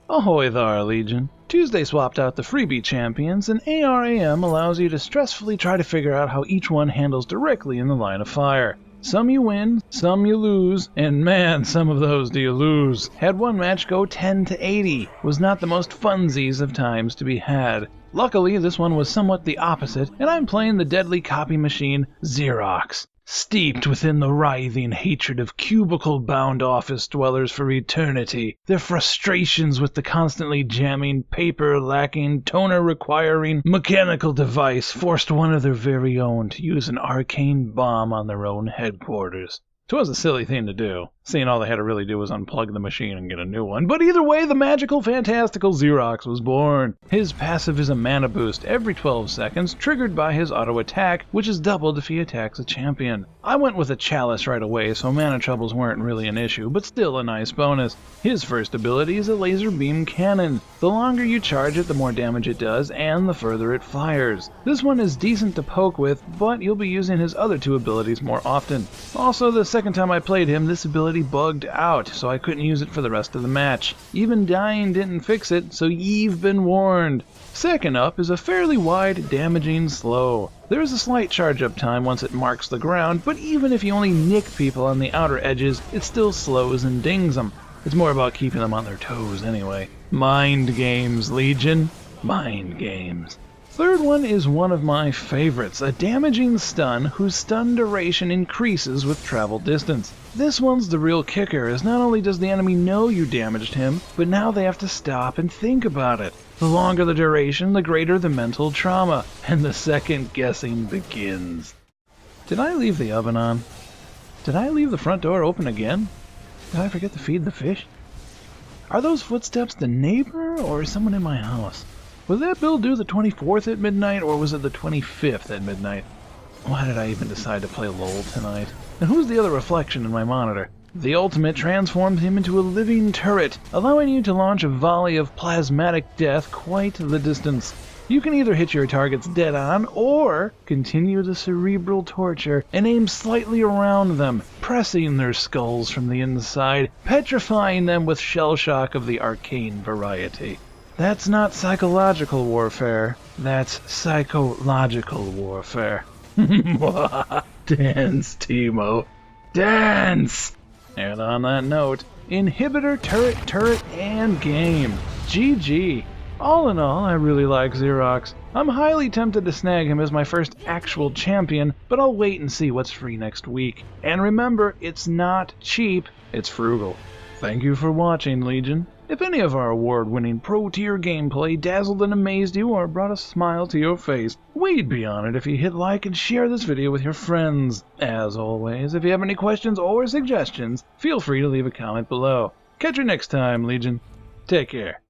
Ahoy thar, Legion. Tuesday swapped out the freebie champions, and ARAM allows you to stressfully try to figure out how each one handles directly in the line of fire. Some you win, some you lose, and man, some of those do you lose. Had one match go 10 to 80. Was not the most funsies of times to be had. Luckily, this one was somewhat the opposite, and I'm playing the deadly copy machine, Xerox. Steeped within the writhing hatred of cubicle-bound office dwellers for eternity, their frustrations with the constantly jamming, paper-lacking, toner-requiring, mechanical device forced one of their very own to use an arcane bomb on their own headquarters. 'Twas a silly thing to do, seeing all they had to really do was unplug the machine and get a new one, but either way, the magical Fantastical Xerath was born. His passive is a mana boost every 12 seconds, triggered by his auto attack, which is doubled if he attacks a champion. I went with a chalice right away, so mana troubles weren't really an issue, but still a nice bonus. His first ability is a laser beam cannon. The longer you charge it, the more damage it does, and the further it fires. This one is decent to poke with, but you'll be using his other two abilities more often. Also, the second time I played him, this ability bugged out, so I couldn't use it for the rest of the match. Even dying didn't fix it, so you've been warned. Second up is a fairly wide, damaging slow. There is a slight charge-up time once it marks the ground, but even if you only nick people on the outer edges, it still slows and dings them. It's more about keeping them on their toes anyway. Mind games, Legion. Mind games. Third one is one of my favorites, a damaging stun whose stun duration increases with travel distance. This one's the real kicker, as not only does the enemy know you damaged him, but now they have to stop and think about it. The longer the duration, the greater the mental trauma, and the second guessing begins. Did I leave the oven on? Did I leave the front door open again? Did I forget to feed the fish? Are those footsteps the neighbor or someone in my house? Was that bill due the 24th at midnight, or was it the 25th at midnight? Why did I even decide to play LOL tonight? And who's the other reflection in my monitor? The ultimate transformed him into a living turret, allowing you to launch a volley of plasmatic death quite the distance. You can either hit your targets dead on, or continue the cerebral torture and aim slightly around them, pressing their skulls from the inside, petrifying them with shell shock of the arcane variety. That's not psychological warfare, that's psychological warfare. Dance, Timo. Dance! And on that note, inhibitor, turret, and game. GG. All in all, I really like Xerox. I'm highly tempted to snag him as my first actual champion, but I'll wait and see what's free next week. And remember, it's not cheap, it's frugal. Thank you for watching, Legion. If any of our award-winning pro-tier gameplay dazzled and amazed you or brought a smile to your face, we'd be honored if you hit like and share this video with your friends. As always, if you have any questions or suggestions, feel free to leave a comment below. Catch you next time, Legion. Take care.